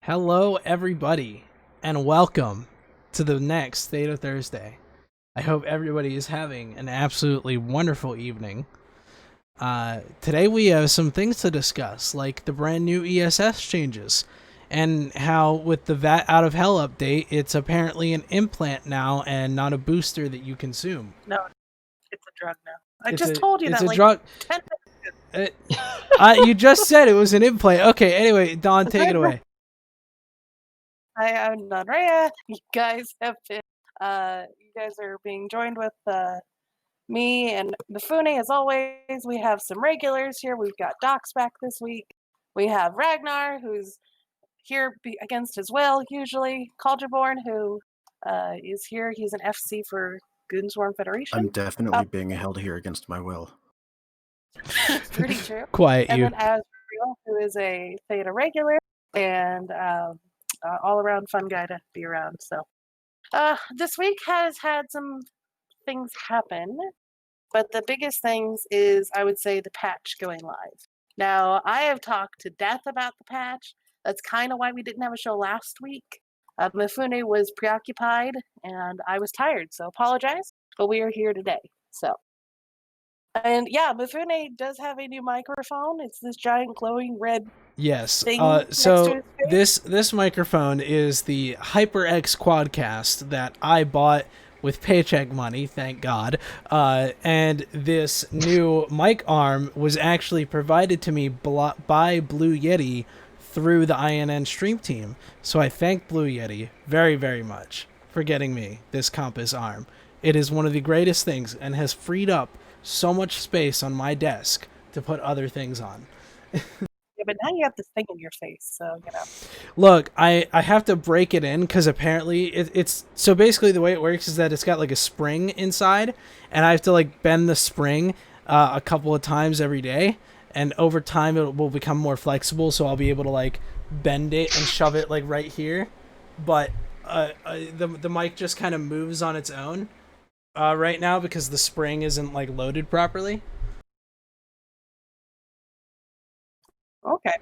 Hello, everybody, and welcome to the next Theta Thursday. I hope everybody is having an absolutely wonderful evening. Today we have some things to discuss, like the brand new ESS changes, and how with the VAT Out of Hell update, it's apparently an implant now and not a booster that you consume. No, it's a drug now. I It's just told you it's that a like drug. 10 minutes You just said it was an implant. Okay, anyway, Don, take it away. I'm done. Raya. You guys have been, you guys are being joined with me and Mifune as always. We have some regulars here. We've got Docs back this week. We have Ragnar, who's here against his will, usually. Calderborn, who is here. He's an FC for Goonswarm Federation. I'm definitely being held here against my will. Pretty true. Quiet And you. then Asriel, who is a Theta regular and all around fun guy to be around. So this week has had some things happen, but the biggest things is, I would say, the patch going live. Now, I have talked to Death about the patch. That's kind of why we didn't have a show last week. Mifune was preoccupied and I was tired, so apologize, but we are here today. So. And yeah, Mifune does have a new microphone. It's this giant glowing red Yes. thing next to So his face. this microphone is the HyperX Quadcast that I bought with paycheck money, thank God. And this new mic arm was actually provided to me by Blue Yeti through the INN stream team. So I thank Blue Yeti very, very much for getting me this compass arm. It is one of the greatest things and has freed up so much space on my desk to put other things on. Yeah, but now you have this thing in your face, so you know. Look, I have to break it in because apparently it's so basically the way it works is that it's got like a spring inside, and I have to like bend the spring a couple of times every day, and over time it will become more flexible, so I'll be able to like bend it and shove it like right here, but the mic just kind of moves on its own right now because the spring isn't like loaded properly. Okay.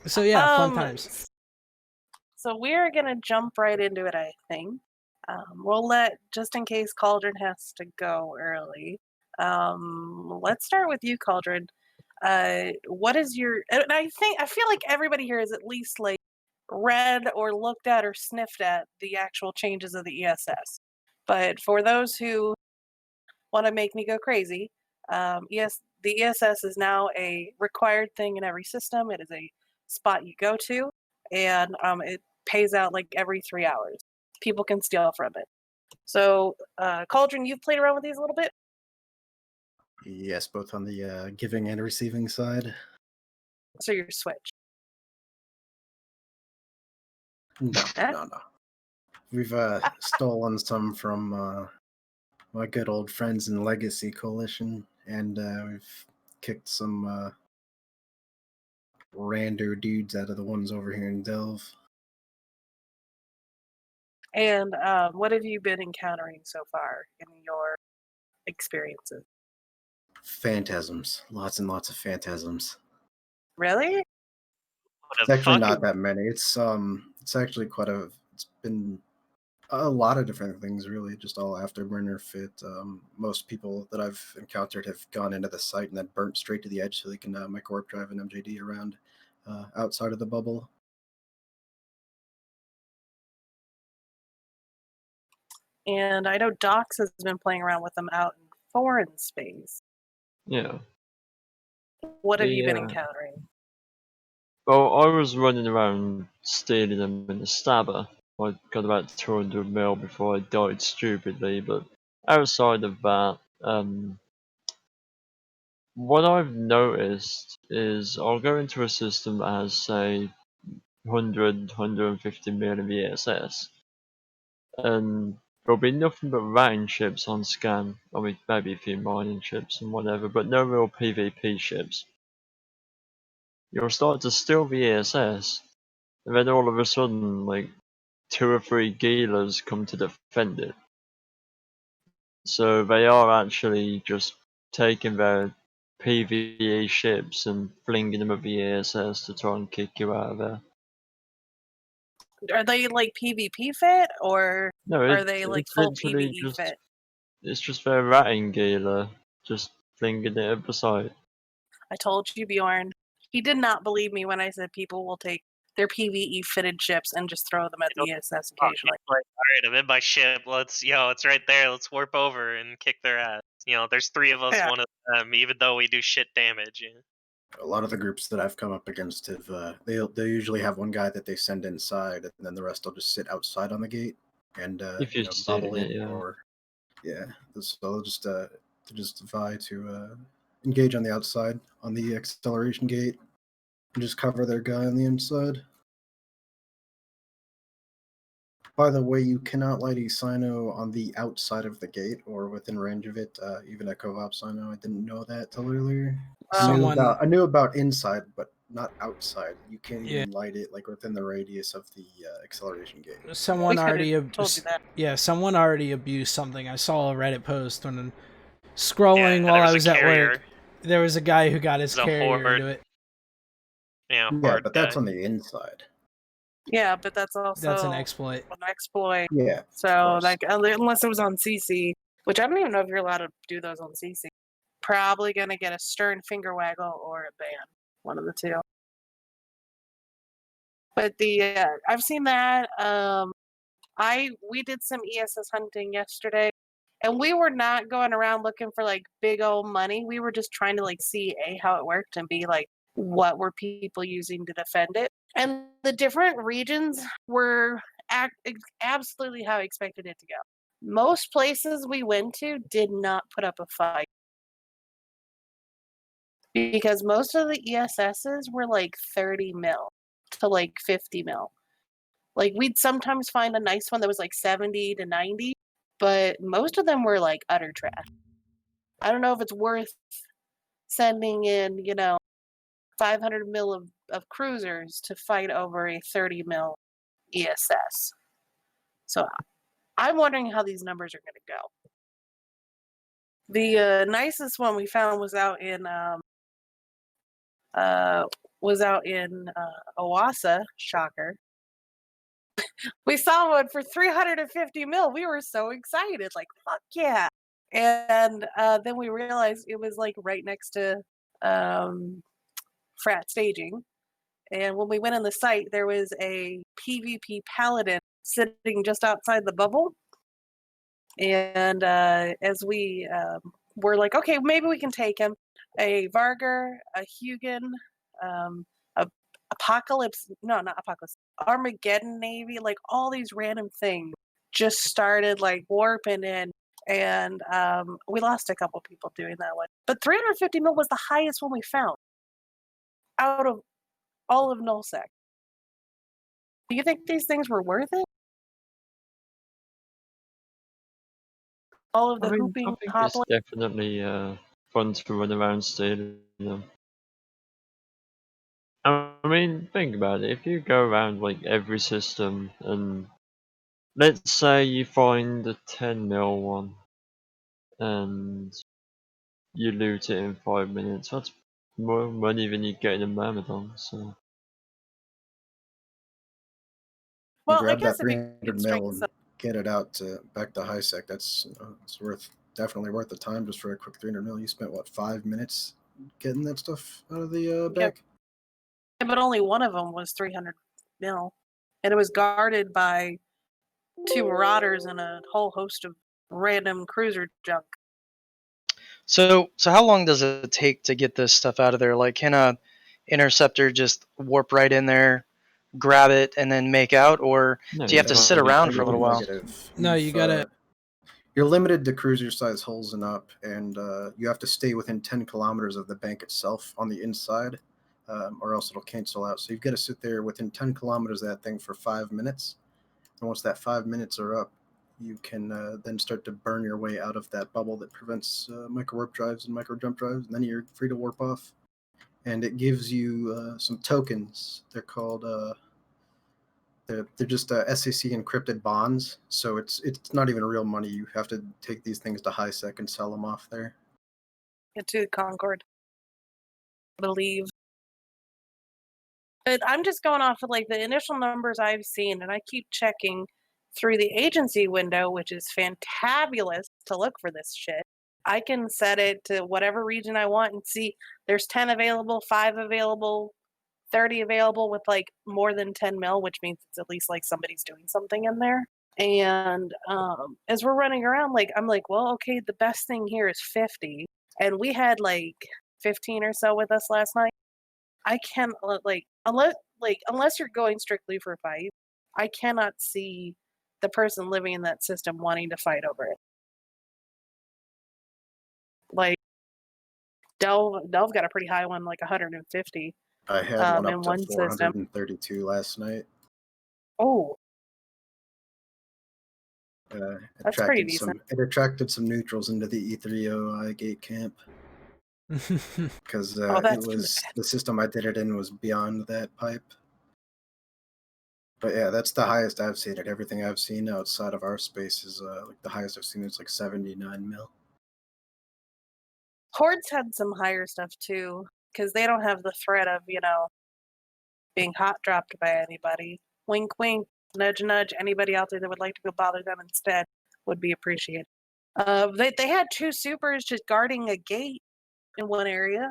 So yeah, fun times. So we're gonna jump right into it, I think. We'll let, just in case Cauldron has to go early. Let's start with you, Cauldron. What is your? And I feel like everybody here has at least like read or looked at or sniffed at the actual changes of the ESS. But for those who want to make me go crazy, the ESS is now a required thing in every system. It is a spot you go to, and it pays out like every 3 hours. People can steal from it. So, Cauldron, you've played around with these a little bit? Yes, both on the giving and receiving side. So you're Switch. No. We've stolen some from my good old friends in Legacy Coalition, and we've kicked some rando dudes out of the ones over here in Delve. And what have you been encountering so far in your experiences? Phantasms. Lots and lots of phantasms. Really? It's actually not that many. It's actually it's been a lot of different things, really, just all afterburner fit. Most people that I've encountered have gone into the site and then burnt straight to the edge so they can micro warp drive an MJD around outside of the bubble. And I know Docs has been playing around with them out in foreign space. Yeah. What have you been encountering? Well, I was running around stealing them in the stabber. I got about 200 mil before I died stupidly, but outside of that, what I've noticed is I'll go into a system that has, say, 100, 150 mil of ESS, and there'll be nothing but routing ships on scan. I mean, maybe a few mining ships and whatever, but no real PvP ships. You'll start to steal the ESS, and then all of a sudden, like, 2 or 3 Gilas come to defend it. So they are actually just taking their PvE ships and flinging them at the ESS to try and kick you out of there. Are they like PvP fit, or No, are they like it's full literally PvE just fit? it's just their ratting gear, just flinging it at the side. I told you, Bjorn. He did not believe me when I said people will take their PvE fitted ships and just throw them at the ESS occasionally. Like, all right, I'm in my ship. It's right there. Let's warp over and kick their ass. There's 3 of us, Yeah. one of them, even though we do shit damage. A lot of the groups that I've come up against have they usually have one guy that they send inside, and then the rest will just sit outside on the gate and If you've bubble seen it, it, yeah. or so they'll just vie to engage on the outside on the acceleration gate and just cover their guy on the inside. By the way, you cannot light a Sino on the outside of the gate or within range of it, even a co-op Sino. I didn't know that till earlier. I knew about inside, but not outside. You can't even light it like within the radius of the acceleration gate. Someone already told you that. Yeah, someone already abused something. I saw a Reddit post when scrolling Yeah, while there I was was a at carrier. work. There was a guy who got his There's a carrier horde. into it. Yeah, but that's on the inside. Yeah, but that's also That's an exploit. Yeah. So like, unless it was on CC, which I don't even know if you're allowed to do those on CC. Probably gonna get a stern finger waggle or a ban, one of the two. But I've seen that. We did some ESS hunting yesterday, and we were not going around looking for like big old money. We were just trying to like see how it worked and b like what were people using to defend it. And the different regions were absolutely how I expected it to go. Most places we went to did not put up a fight because most of the ESSs were like 30 mil to like 50 mil. Like we'd sometimes find a nice one that was like 70 to 90, but most of them were like utter trash. I don't know if it's worth sending in, 500 mil of cruisers to fight over a 30 mil ESS. So I'm wondering how these numbers are going to go. The nicest one we found was out in Owasso. Shocker. We saw one for 350 mil. We were so excited, like fuck yeah! And then we realized it was like right next to frat staging. And when we went in the site, there was a PvP paladin sitting just outside the bubble. And as we were like, okay, maybe we can take him. A Vargar, a Hugin, a Apocalypse, no, not Apocalypse, Armageddon Navy, like all these random things just started like warping in. And we lost a couple people doing that one. But 350 mil was the highest one we found out of all of nullsec. Do you think these things were worth it? All of the hooping, I think hoppling. it's definitely fun to run around stealing them. I mean, think about it. If you go around like every system and let's say you find a 10 mil one and you loot it in 5 minutes, that's more money than you get in a Myrmidon, so. Well, grab I guess that if you 300 could mil string and get it out to back to high sec. That's it's definitely worth the time just for a quick 300 mil. You spent what 5 minutes getting that stuff out of the back? Yeah, but only one of them was 300 mil, and it was guarded by 2 marauders and a whole host of random cruiser junk. So how long does it take to get this stuff out of there? Like, can a interceptor just warp right in there, grab it, and then make out, or No, do you have to sit around for a little while? No, you gotta. You're limited to cruiser size holes and up, and you have to stay within 10 kilometers of the bank itself on the inside, or else it'll cancel out. So you've got to sit there within 10 kilometers of that thing for 5 minutes. And once that 5 minutes are up, you can then start to burn your way out of that bubble that prevents micro warp drives and micro jump drives, and then you're free to warp off. And it gives you some tokens. They're called they're just SAC encrypted bonds, so it's not even real money. You have to take these things to high sec and sell them off there. To Concord, I believe. But I'm just going off of like the initial numbers I've seen, and I keep checking through the agency window, which is fantabulous to look for this shit. I can set it to whatever region I want and see there's 10 available, 5 available, 30 available with like more than 10 mil, which means it's at least like somebody's doing something in there. And as we're running around, like I'm like, well, okay, the best thing here is 50, and we had like 15 or so with us last night. I can't unless you're going strictly for fight, I cannot see the person living in that system wanting to fight over it. Like Delve got a pretty high one, like 150. I had one in up to one system. 432 last night. Oh, that's pretty Attracted decent. It attracted some neutrals into the E3OI gate camp because the system I did it in was beyond that pipe. But yeah, that's the highest I've seen it. Everything I've seen outside of our space is like the highest I've seen is like 79 mil. Horde's had some higher stuff too, because they don't have the threat of, being hot dropped by anybody. Wink, wink, nudge, nudge. Anybody out there that would like to go bother them instead would be appreciated. They had 2 supers just guarding a gate in one area.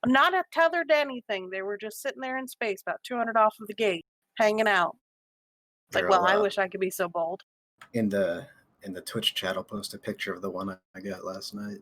Not tethered to anything. They were just sitting there in space, about 200 off of the gate, hanging out. Like, well, I wish I could be so bold. In the Twitch chat, I'll post a picture of the one I got last night.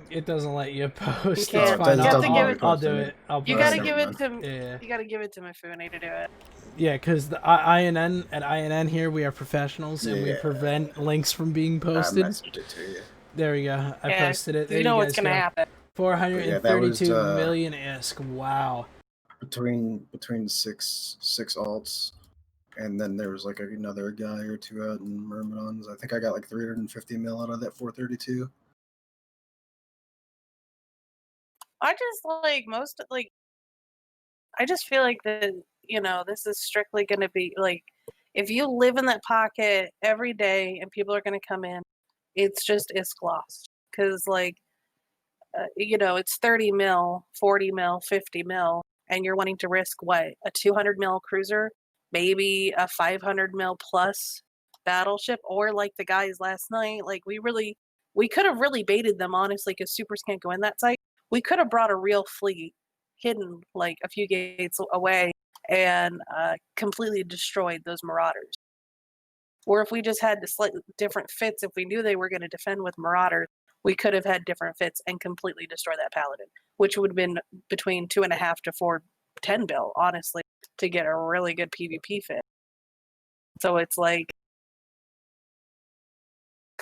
It doesn't let you post. You It's can't. fine. You have to give it. I'll do it. You gotta give it to. Yeah. You gotta give it to Mifune to do it. Yeah, because the INN at INN here, we are professionals and we prevent links from being posted. I messaged it to you. There we go. I posted it. There you know what's gonna happen. 432 million ISK. Wow. Between 6 alts, and then there was like another guy or 2 out in Myrmidons. I think I got like 350 mil out of that 432. I just feel like that, this is strictly going to be like, if you live in that pocket every day and people are going to come in, it's just ISK lost. Because it's 30 mil, 40 mil, 50 mil, and you're wanting to risk what? A 200 mil cruiser, maybe a 500 mil plus battleship, or like the guys last night, like we could have really baited them, honestly, because supers can't go in that site. We could have brought a real fleet hidden like a few gates away and completely destroyed those marauders. Or if we just had slightly different fits, if we knew they were going to defend with marauders, we could have had different fits and completely destroy that paladin, which would have been between 2.5 to 4 10 bill, honestly, to get a really good PvP fit. So it's like,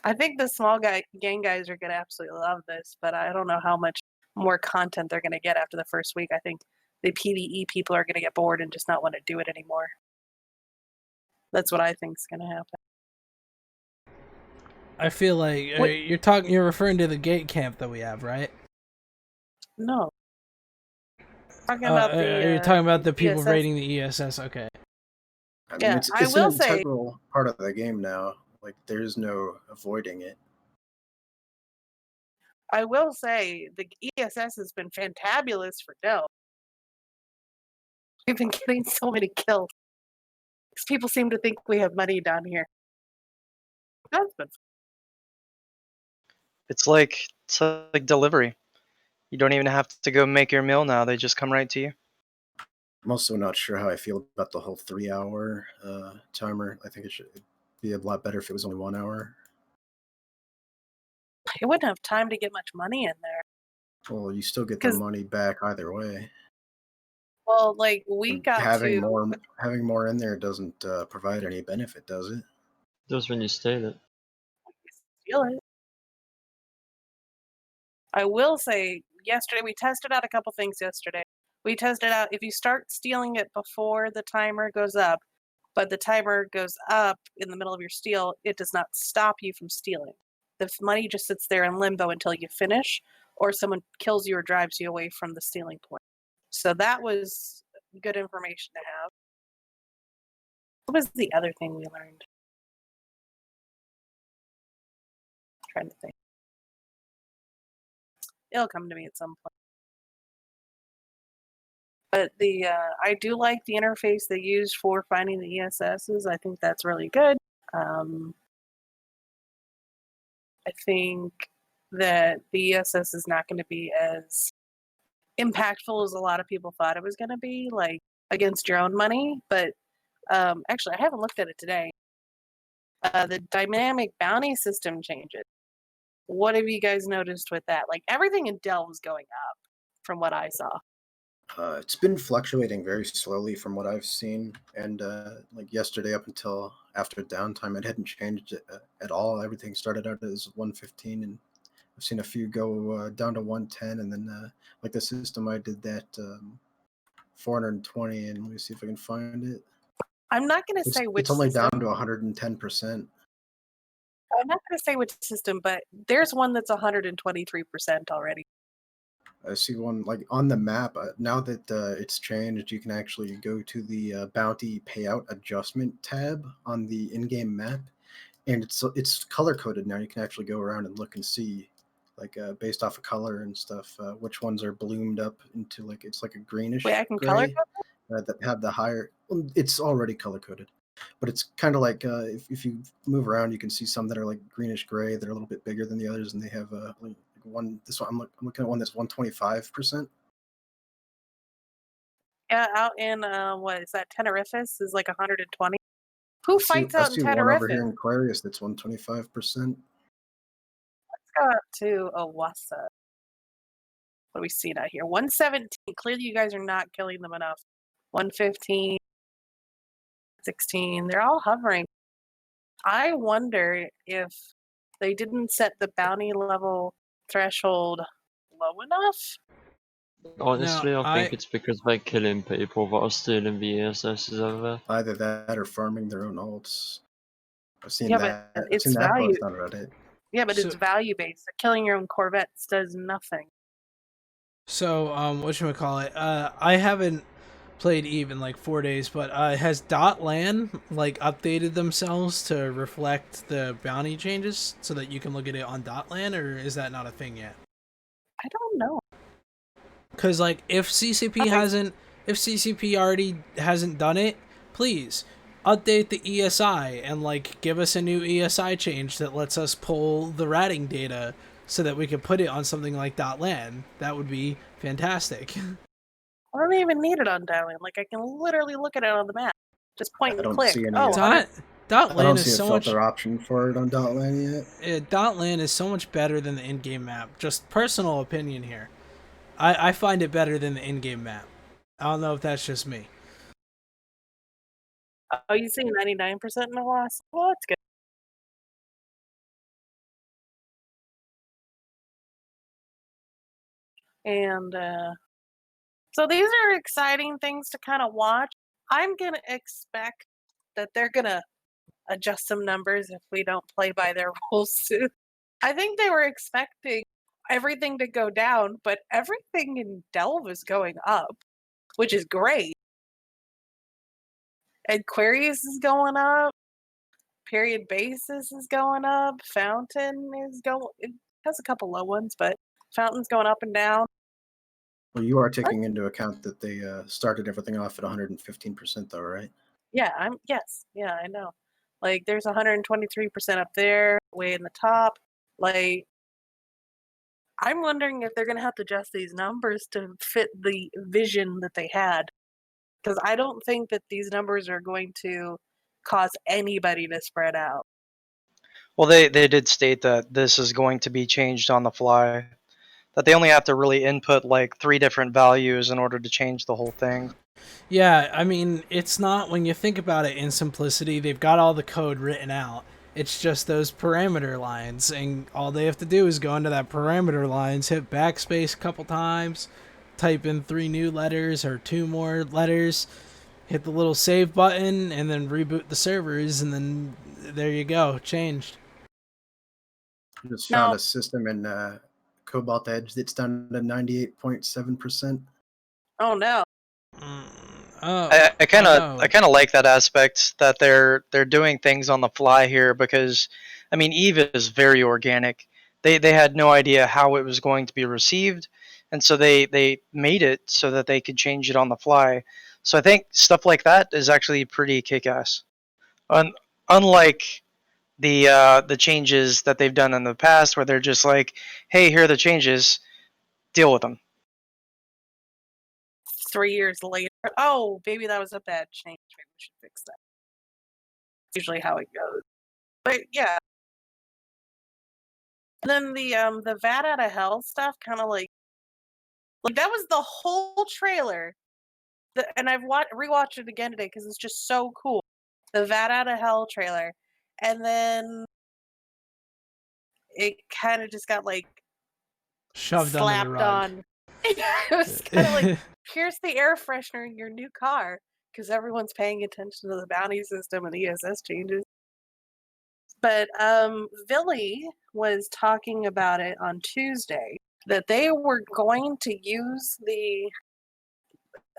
I think the small gang guys are going to absolutely love this, but I don't know how much more content they're going to get after the first week. I think the PvE people are going to get bored and just not want to do it anymore. That's what I think is going to happen. I feel like you're referring to the gate camp that we have, right? No. Talking about you're talking about the people ESS. raiding the ESS. Okay. I mean, it's an integral part of the game now. Like, there's no avoiding it. I will say the ESS has been fantabulous for Dell. We've been getting so many kills. Because people seem to think we have money down here. That's been fun. It's like delivery. You don't even have to go make your meal now. They just come right to you. I'm also not sure how I feel about the whole 3-hour timer. I think it should be a lot better if it was only 1 hour. You wouldn't have time to get much money in there. Well, you still get the money back either way. Well, like we got having more in there doesn't provide any benefit, does it? It does when you steal it. Steal it. I will say, yesterday we tested out a couple things. We tested out if you start stealing it before the timer goes up, but the timer goes up in the middle of your steal, it does not stop you from stealing. The money just sits there in limbo until you finish, or someone kills you or drives you away from the stealing point. So that was good information to have. What was the other thing we learned? I'm trying to think. It'll come to me at some point. But I do like the interface they used for finding the ESSs. I think that's really good. I think that the ESS is not going to be as impactful as a lot of people thought it was going to be, like against your own money. But actually, I haven't looked at it today. The dynamic bounty system changes. What have you guys noticed with that? Like everything in Delve is going up from what I saw. It's been fluctuating very slowly from what I've seen, and like yesterday up until after downtime, it hadn't changed at all. Everything started out as 115, and I've seen a few go down to 110, and then like the system I did that 420, and let me see if I can find it. I'm not going to say which. It's only system. down to 110%. I'm not going to say which system, but there's one that's 123% already. I see one like on the map now that it's changed. You can actually go to the bounty payout adjustment tab on the in-game map, and it's color coded now. You can actually go around and look and see, like based off of color and stuff, which ones are bloomed up into like it's like a greenish Wait, I can color gray code that have the higher. Well, it's already color coded, but it's kind of like if you move around, you can see some that are like greenish gray. They're a little bit bigger than the others, and they have like one. This one I'm looking at one that's 125%. Yeah, out in what is that? Tenerife is like 120. Who fights I out in see one Tenerife? over here in Aquarius that's 125%. Let's go up to Owassa. What do we see out here? 117. Clearly, you guys are not killing them enough. 115, 16. They're all hovering. I wonder if they didn't set the bounty level threshold low enough. Honestly, No, I think it's because they're killing people that are stealing the ESSs over there. Either that or farming their own alts. I've seen Yeah, that. but I've it's seen that value. post on Reddit. Yeah, but it's value based. Killing your own Corvettes does nothing. So, whatchamacallit, I haven't played Eve in like 4 days, but has Dotlan like updated themselves to reflect the bounty changes so that you can look at it on Dotlan, or is that not a thing yet? I don't know. Because like if CCP already hasn't done it, please update the ESI and like give us a new ESI change that lets us pull the ratting data so that we can put it on something like .lan. That would be fantastic. I don't even need it on Dotlan. Like I can literally look at it on the map. Just point and click. See any, Dotlan is see so a filter option for it on Dotlan yet. Dotlan is so much better than the in-game map. Just personal opinion here. I find it better than the in-game map. I don't know if that's just me. Oh, you see 99% in the loss? Well, that's good. And so these are exciting things to kind of watch. I'm going to expect that they're going to adjust some numbers if we don't play by their rules soon. I think they were expecting everything to go down, but everything in Delve is going up, which is great. Aquarius is going up. Period basis is going up. Fountain is going. It has a couple low ones, but Fountain's going up and down. Well, you are taking into account that they started everything off at 115%, though, right? Yeah, yeah, I know. Like, there's 123% up there, way in the top. Like, I'm wondering if they're gonna have to adjust these numbers to fit the vision that they had, because I don't think that these numbers are going to cause anybody to spread out. Well, they did state that this is going to be changed on the fly. That they only have to really input like 3 different values in order to change the whole thing. Yeah, I mean, it's not, when you think about it in simplicity, they've got all the code written out. It's just those parameter lines, and all they have to do is go into that parameter lines, hit backspace a couple times, type in 3 new letters or 2 more letters, hit the little save button, and then reboot the servers, and then there you go, changed. I just found a system in Cobalt Edge that's down to 98.7%. Oh no. I kind of like that aspect that they're doing things on the fly here, because I mean Eve is very organic. They had no idea how it was going to be received, and so they made it so that they could change it on the fly. So I think stuff like that is actually pretty kick-ass. Unlike the changes that they've done in the past, where they're just like, "Hey, here are the changes, deal with them." 3 years later, oh, maybe that was a bad change. Maybe we should fix that. Usually how it goes. But yeah. And then the Vat Out of Hell stuff, kind of like that was the whole trailer. And I've rewatched it again today because it's just so cool. The Vat Out of Hell trailer, and then it kind of just got like Shoved under the slapped rug. on. It was kind of like, here's the air freshener in your new car, because everyone's paying attention to the bounty system and ESS changes. But Billy was talking about it on Tuesday, that they were going to use the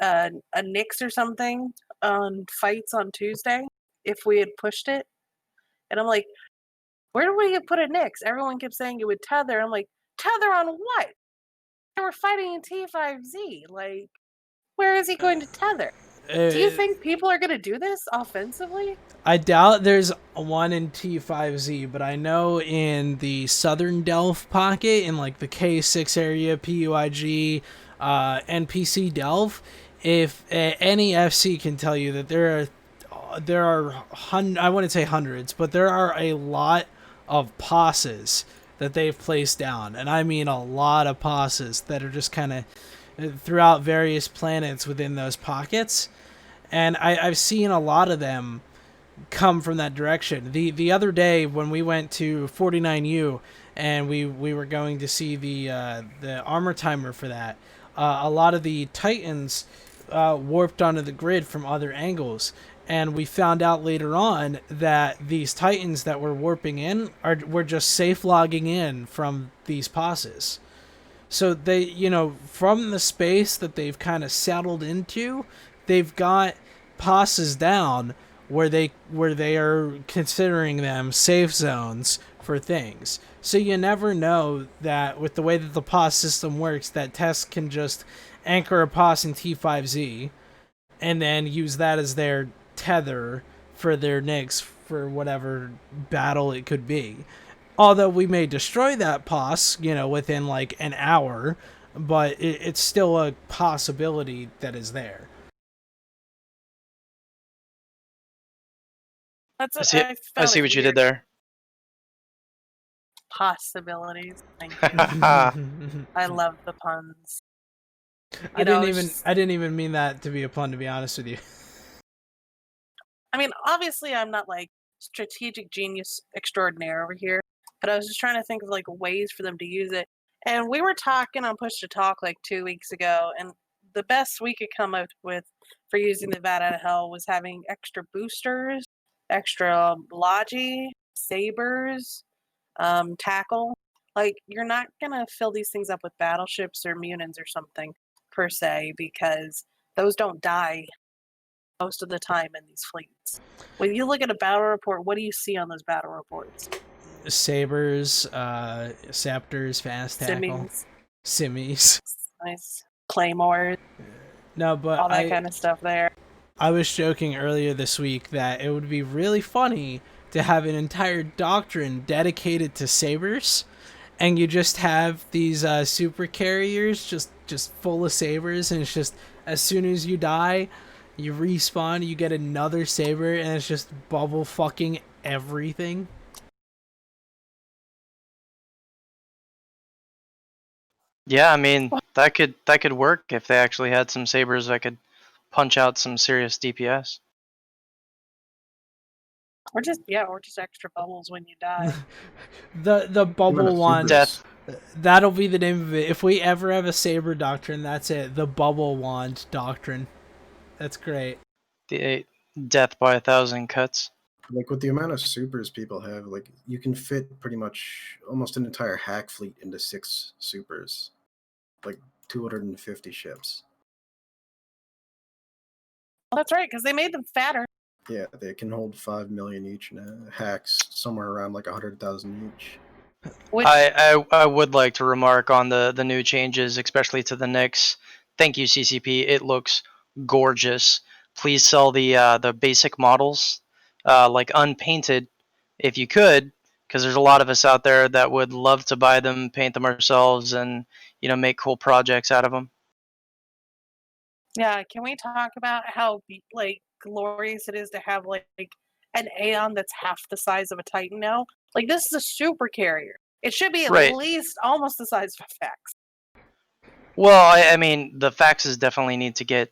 a nix or something on fights on Tuesday if we had pushed it. And I'm like, where do we put a nix? Everyone kept saying it would tether. I'm like, tether on what? They were fighting in T5Z. Like, where is he going to tether? Do you think people are going to do this offensively? I doubt there's one in T5Z, but I know in the southern Delve pocket, in like the K6 area, PUIG, NPC Delve, if any FC can tell you that there are I wouldn't say hundreds, but there are a lot of passes that they've placed down, and I mean a lot of passes that are just kind of throughout various planets within those pockets, and I've seen a lot of them come from that direction. The other day when we went to 49U and we were going to see the armor timer for that, a lot of the Titans warped onto the grid from other angles, and we found out later on that these Titans that were warping in were just safe logging in from these passes. So they, from the space that they've kind of settled into, they've got passes down where they are considering them safe zones for things. So you never know that with the way that the POS system works, that Test can just anchor a POS in T5Z and then use that as their tether for their Nix for whatever battle it could be. Although we may destroy that POS, within like an hour, but it's still a possibility that is there. That's I see what you did there. Possibilities. Thank you. I love the puns. I didn't even mean that to be a pun, to be honest with you. I mean, obviously, I'm not like strategic genius extraordinaire over here, but I was just trying to think of like ways for them to use it. And we were talking on Push to Talk like 2 weeks ago, and the best we could come up with for using the Vat Out of Hell was having extra boosters, extra Logi, sabers, tackle. Like, you're not gonna fill these things up with battleships or Munins or something per se, because those don't die most of the time in these fleets. When you look at a battle report, what do you see on those battle reports? Sabers, Scepters, Fast Tackle, Simmies. Nice. Claymores. No, but all that kind of stuff there. I was joking earlier this week that it would be really funny to have an entire doctrine dedicated to sabers, and you just have these super carriers just full of sabers, and it's just as soon as you die, you respawn, you get another saber, and it's just bubble fucking everything. Yeah, I mean that could work if they actually had some sabers that could punch out some serious DPS. Or just extra bubbles when you die. the bubble wand. Death. That'll be the name of it. If we ever have a saber doctrine, that's it. The bubble wand doctrine. That's great. The death by 1,000 cuts. Like with the amount of supers people have, like you can fit pretty much almost an entire hack fleet into 6 supers, like 250 ships. Well, that's right, because they made them fatter. Yeah, they can hold 5 million each, and hacks somewhere around like 100,000 each. Which, I would like to remark on the new changes, especially to the Knicks. Thank you, CCP. It looks gorgeous. Please sell the basic models, like unpainted, if you could, because there's a lot of us out there that would love to buy them, paint them ourselves, and make cool projects out of them. yeah, can we talk about how like glorious it is to have like an Aeon that's half the size of a Titan now? Like this is a super carrier. It should be at Right. least almost the size of a Fax. Well, I mean, the faxes definitely need to get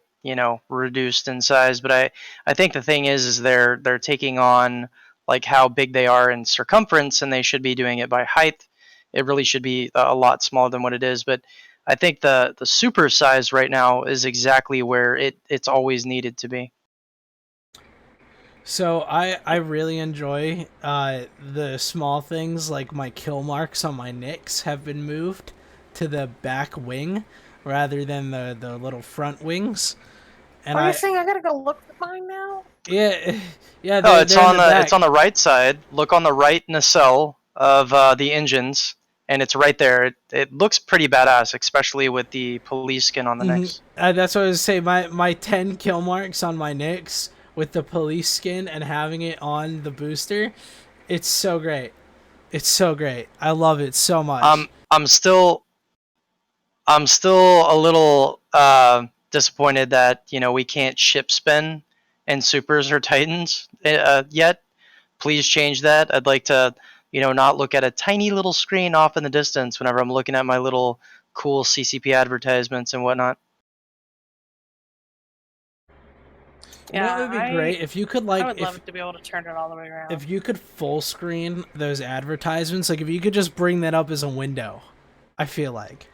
reduced in size, but I think the thing is they're taking on like how big they are in circumference, and they should be doing it by height. It really should be a lot smaller than what it is, but I think the super size right now is exactly where it's always needed to be. So I really enjoy the small things, like my kill marks on my Knicks have been moved to the back wing rather than the little front wings. And Are you saying I gotta go look at mine now? yeah yeah Oh, they're in the back. it's on the right side. Look on the right nacelle of the engines, and it's right there. It looks pretty badass, especially with the police skin on the Knicks. That's what I was saying. My 10 kill marks on my Knicks with the police skin and having it on the booster, it's so great. It's so great. I love it so much. I'm still a little disappointed that we can't ship spin and supers or titans yet. Please change that. I'd like to not look at a tiny little screen off in the distance whenever I'm looking at my little cool CCP advertisements and whatnot. You know, it would be great if you could like I would love to be able to turn it all the way around. if you could full screen those advertisements, like if you could just bring that up as a window. I feel like.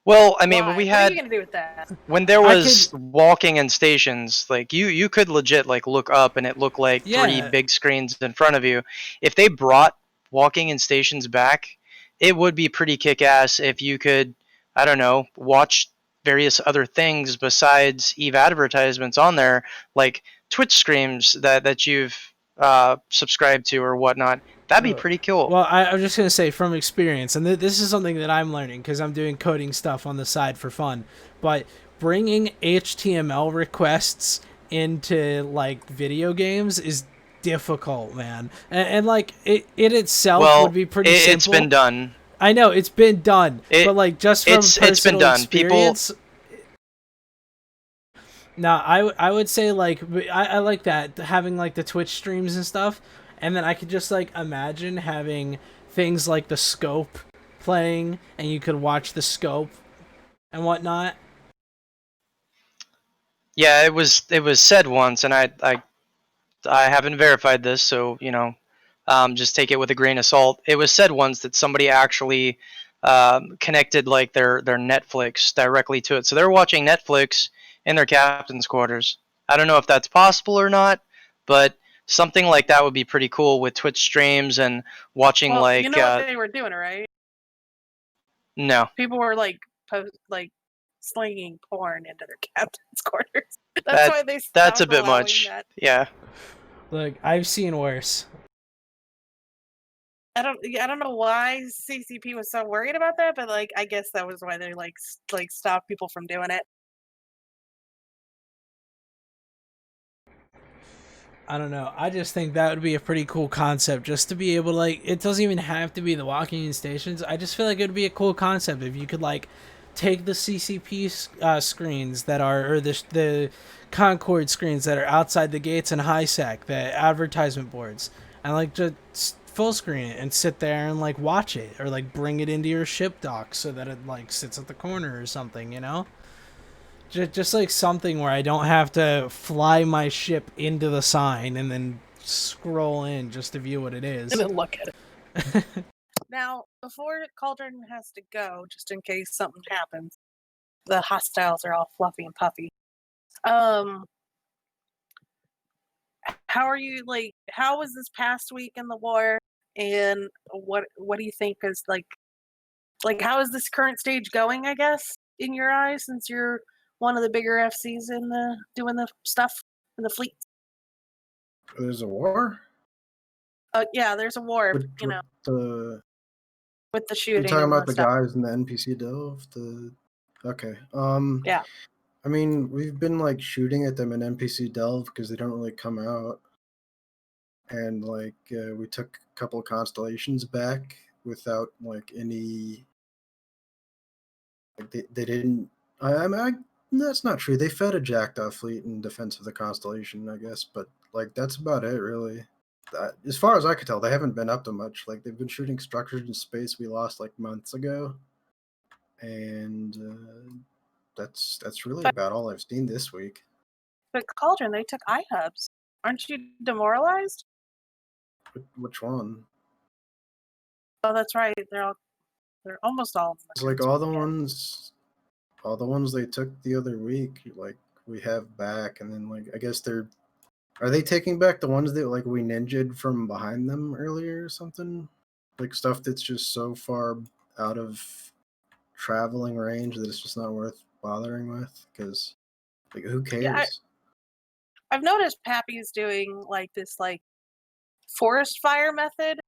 Well, I mean, Why? when we What are had you gonna do with that? when there was walking in stations, like you could legit like look up and it looked like three Yeah. big screens in front of you. If they brought walking in stations back, it would be pretty kick-ass if you could, I don't know, watch various other things besides Eve advertisements on there, like Twitch streams that you've subscribed to or whatnot. That'd be pretty cool. Well, I was just going to say from experience, and this is something that I'm learning because I'm doing coding stuff on the side for fun, but bringing HTML requests into, like, video games is difficult, man. And like, it itself would be pretty simple. It's been done. I know, it's been done, but, like, just from personal it's been done. experience... No, I would say, like, I like that, having, like, the Twitch streams and stuff. And then I could just, like, imagine having things like the scope playing, and you could watch the scope and whatnot. Yeah, it was said once, and I haven't verified this, so just take it with a grain of salt. It was said once that somebody actually connected like their Netflix directly to it, so they're watching Netflix in their captain's quarters. I don't know if that's possible or not, but something like that would be pretty cool with Twitch streams and watching like. You know what they were doing, right? No. People were like slinging porn into their captain's quarters. That's why they stopped. That's a bit much. That. Yeah. Look, I've seen worse. I don't know why CCP was so worried about that, but like I guess that was why they like stopped people from doing it. I don't know. I just think that would be a pretty cool concept, just to be able to, like, it doesn't even have to be the walking in stations. I just feel like it would be a cool concept if you could, like, take the CCP screens that are, or the Concord screens that are outside the gates in HiSec, the advertisement boards, and, like, just full screen it and sit there and, like, watch it, or, like, bring it into your ship dock so that it, like, sits at the corner or something, you know? Just like something where I don't have to fly my ship into the sign and then scroll in just to view what it is. And then look at it. Now, before Cauldron has to go, just in case something happens, the hostiles are all fluffy and puffy. How are you, like, how was this past week in the war? And what do you think is, like, how is this current stage going, I guess, in your eyes, since you're one of the bigger FCs in the doing the stuff in the fleet? There's a war? Yeah, there's a war. The with the You're shooting. talking and about the stuff. guys in the NPC delve. Okay. Yeah. I mean, we've been like shooting at them in NPC delve because they don't really come out, and like we took a couple of constellations back without like any. Like they didn't. That's not true. They fed a Jackdaw fleet in defense of the constellation, I guess, but like that's about it, really. As far as I could tell, they haven't been up to much. Like they've been shooting structures in space we lost like months ago, and that's really about all I've seen this week. But Cauldron, they took iHubs. Aren't you demoralized? Which one? Oh, that's right. They're almost all. It's like all the ones they took the other week. Like we have back, and then like I guess are they taking back the ones that like we ninja'd from behind them earlier or something? Like stuff that's just so far out of traveling range that it's just not worth bothering with, because like who cares? Yeah, I've noticed Pappy's doing like this like forest fire method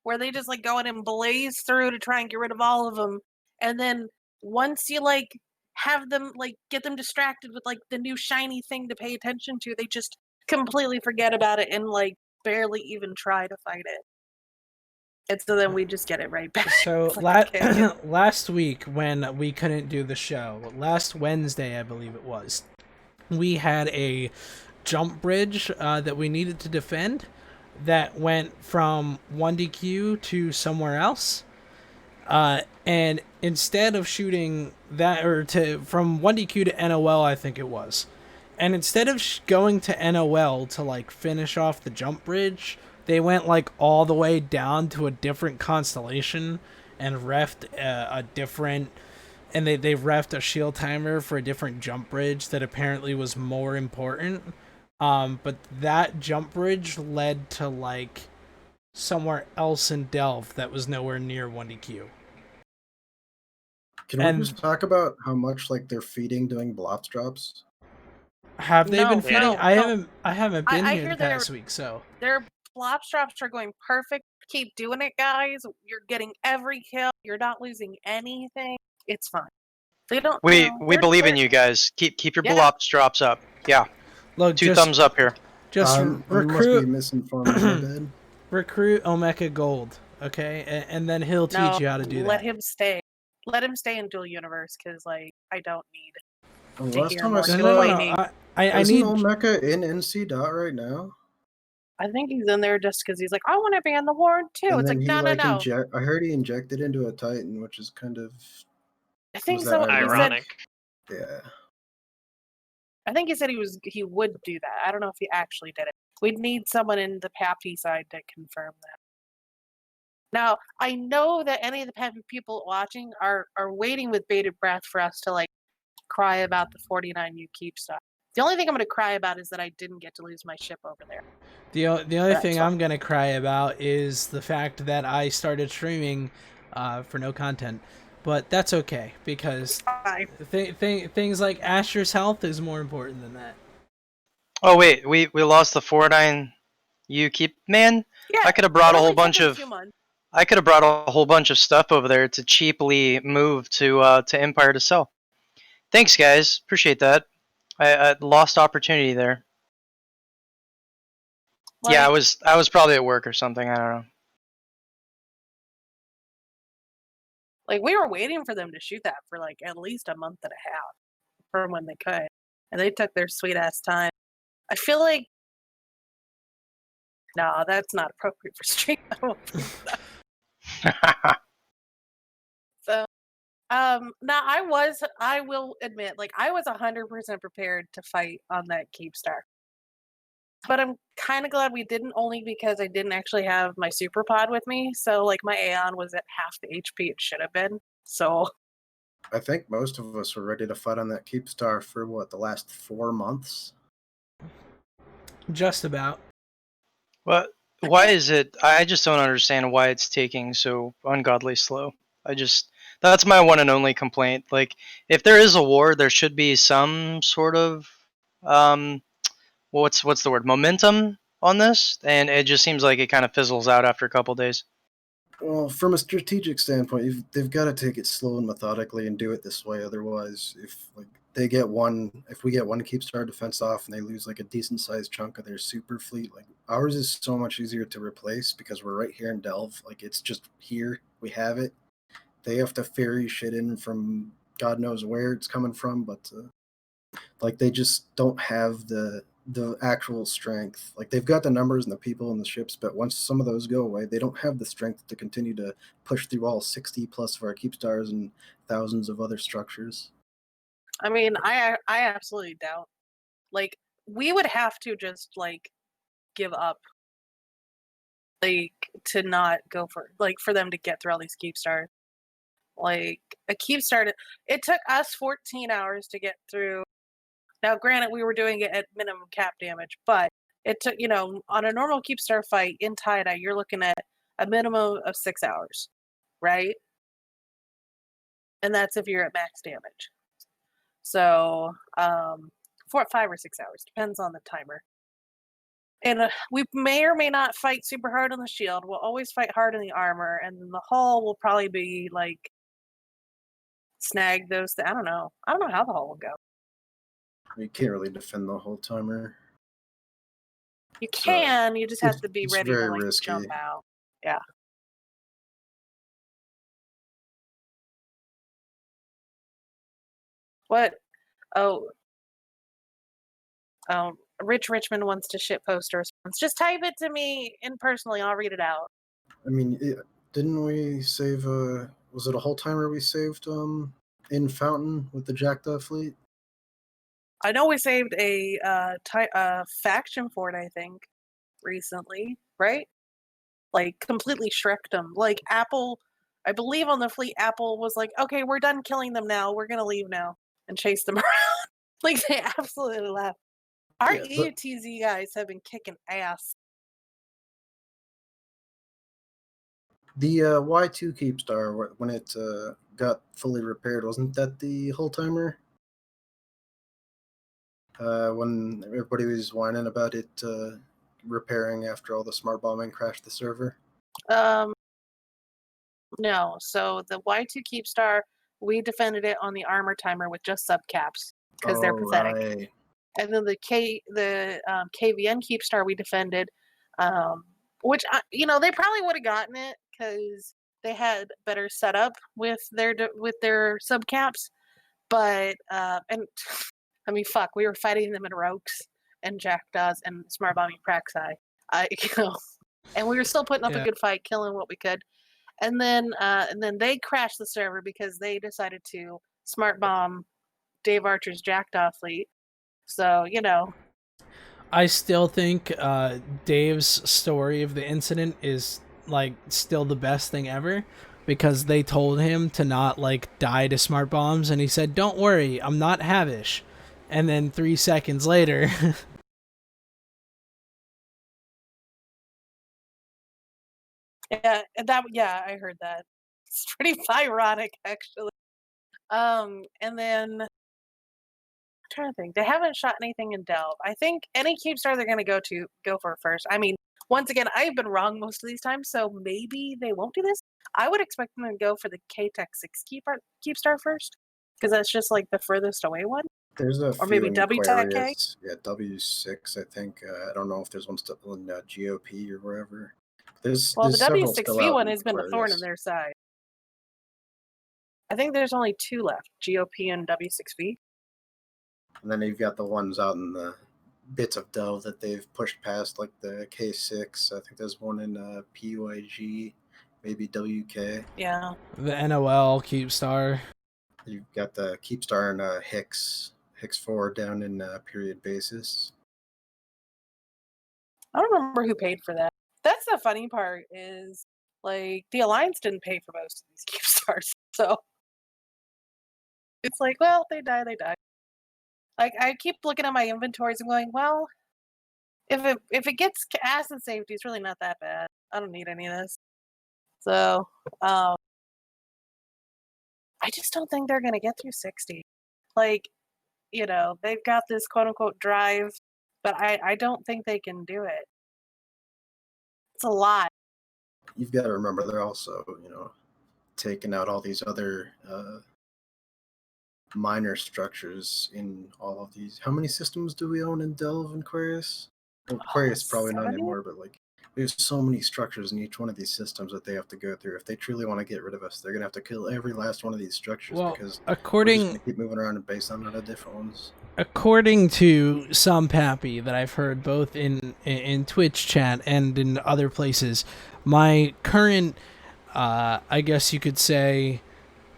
where they just like go in and blaze through to try and get rid of all of them, and then once you like have them like get them distracted with like the new shiny thing to pay attention to, they just completely forget about it and like barely even try to fight it. And so then we just get it right back. So Like, okay. last week when we couldn't do the show, last Wednesday I believe it was, we had a jump bridge that we needed to defend that went from 1DQ to somewhere else. And instead of shooting that, or from 1DQ to NOL, I think it was. And instead of going to NOL to like finish off the jump bridge, they went like all the way down to a different constellation and refed a different, and they refed a shield timer for a different jump bridge that apparently was more important. But that jump bridge led to like somewhere else in Delve that was nowhere near 1DQ. Can we just talk about how much like they're feeding doing blops drops? Have they been feeding? No, I haven't been I here hear the past week, so their blops drops are going perfect. Keep doing it, guys. You're getting every kill. You're not losing anything. It's fine. They don't. We believe in you guys. Keep your blops drops up. Yeah. Look, Two thumbs up here. Just I must be recruit misinformed. My bad. recruit Omeka Gold, okay, and then he'll teach you how to do that. Let him stay. Let him stay in Dual Universe because like I don't need. Last time I saw, I need Omeka in NC dot right now. I think he's in there just because he's like, I want to be on the ward too. And it's then like, no. I heard he injected into a Titan, which is kind of. I think so. Ironic. Yeah. I think he said he would do that. I don't know if he actually did it. We'd need someone in the Pappy side to confirm that. Now, I know that any of the Pappy people watching are waiting with bated breath for us to like cry about the 49U keep stuff. The only thing I'm going to cry about is that I didn't get to lose my ship over there. The only thing I'm going to cry about is the fact that I started streaming for no content. But that's okay, because things like Asher's health is more important than that. Oh wait, we lost the 49U keep, man. Yeah, I could have brought a whole bunch of stuff over there to cheaply move to Empire to sell. Thanks, guys. Appreciate that. I lost opportunity there. Like, yeah, I was probably at work or something. I don't know. Like we were waiting for them to shoot that for like at least a month and a half from when they could, and they took their sweet ass time. I feel like no, that's not appropriate for stream. So, now I will admit, like I was 100% prepared to fight on that Keep Star. But I'm kind of glad we didn't, only because I didn't actually have my super pod with me. So like my Aeon was at half the HP it should have been. So I think most of us were ready to fight on that Keep Star for the last 4 months? Just about. Well, why is it? I just don't understand why it's taking so ungodly slow. That's my one and only complaint. Like, if there is a war, there should be some sort of what's the word, momentum on this, and it just seems like it kind of fizzles out after a couple days. Well, from a strategic standpoint, they've got to take it slow and methodically and do it this way. Otherwise, if we get one Keepstar defense off and they lose like a decent sized chunk of their super fleet, like ours is so much easier to replace because we're right here in Delve. Like it's just here, we have it. They have to ferry shit in from God knows where it's coming from, but like they just don't have the actual strength. Like they've got the numbers and the people and the ships, but once some of those go away, they don't have the strength to continue to push through all 60 plus of our Keepstars and thousands of other structures. I mean, I absolutely doubt. Like, we would have to just like give up, like to not go for them to get through all these Keepstars. Like a Keepstar, it took us 14 hours to get through. Now, granted, we were doing it at minimum cap damage, but it took, on a normal Keepstar fight in Theta, you're looking at a minimum of 6 hours, right? And that's if you're at max damage. So, 5 or 6 hours, depends on the timer. And we may or may not fight super hard on the shield. We'll always fight hard in the armor, and then the hull will probably be like snag those. I don't know. I don't know how the hull will go. You can't really defend the whole timer. You can. You just have to be ready to like risky. jump out. Yeah. What? Oh, Rich Richmond wants to shitpost a response. Just type it to me in personally. I'll read it out. I mean, didn't we save was it a whole timer we saved in Fountain with the Jackdaw fleet? I know we saved a faction for it, I think, recently, right? Like, completely shreked them. Like, Apple, I believe on the fleet, Apple was like, okay, we're done killing them now. We're going to leave now. And chase them around. Like, they absolutely left. Our EUTZ guys have been kicking ass. The Y2 Keepstar, when it got fully repaired, wasn't that the whole timer? When everybody was whining about it repairing after all the smart bombing crashed the server? No. So the Y2 Keepstar, we defended it on the armor timer with just subcaps because they're pathetic. Right. And then the KVN Keepstar we defended, which they probably would have gotten it because they had better setup with their subcaps. But and I mean, fuck, we were fighting them in Rogues and Jackdaws and smart bombing Praxi, and we were still putting up a good fight, killing what we could. And then they crashed the server because they decided to smart bomb Dave Archer's Jackdaw fleet. So, I still think Dave's story of the incident is like still the best thing ever because they told him to not like die to smart bombs and he said, "Don't worry, I'm not Havish." And then 3 seconds later I heard that. It's pretty ironic actually. And then I'm trying to think. They haven't shot anything in Delve. I think any Keepstar they're going to go for first. I mean, once again, I've been wrong most of these times, so maybe they won't do this. I would expect them to go for the KTech 6 Keepstar first, because that's just like the furthest away one. There's a or maybe WTech K. Yeah, W6. I think I don't know if there's one still in GOP or wherever. There's the several W6V one has been a thorn in their side. I think there's only 2 left: GOP and W6V. And then you've got the ones out in the bits of Delve that they've pushed past, like the K6. I think there's one in PYG, maybe WK. Yeah. The NOL Keepstar. You've got the Keepstar and Hicks 4 down in period basis. I don't remember who paid for that. That's the funny part is, like, the Alliance didn't pay for most of these Keepstars. So it's like, well, they die. Like, I keep looking at my inventories and going, well, if it gets acid safety, it's really not that bad. I don't need any of this. So, I just don't think they're going to get through 60. Like, they've got this quote-unquote drive, but I don't think they can do it. It's a lot. you've got to remember they're also, taking out all these other minor structures in all of these. How many systems do we own in Delve and Quarius? Well, Quarius probably not 70? anymore, but like there's so many structures in each one of these systems that they have to go through. If they truly want to get rid of us, they're gonna have to kill every last one of these structures Well, because we're just according gonna keep moving around and base on other different ones. according to some Pappy that I've heard both in Twitch chat and in other places, my current, I guess you could say,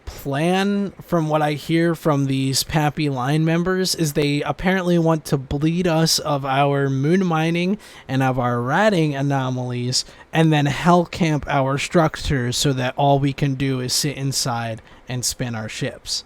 plan from what I hear from these Pappy line members is they apparently want to bleed us of our moon mining and of our ratting anomalies and then hell camp our structures so that all we can do is sit inside and spin our ships.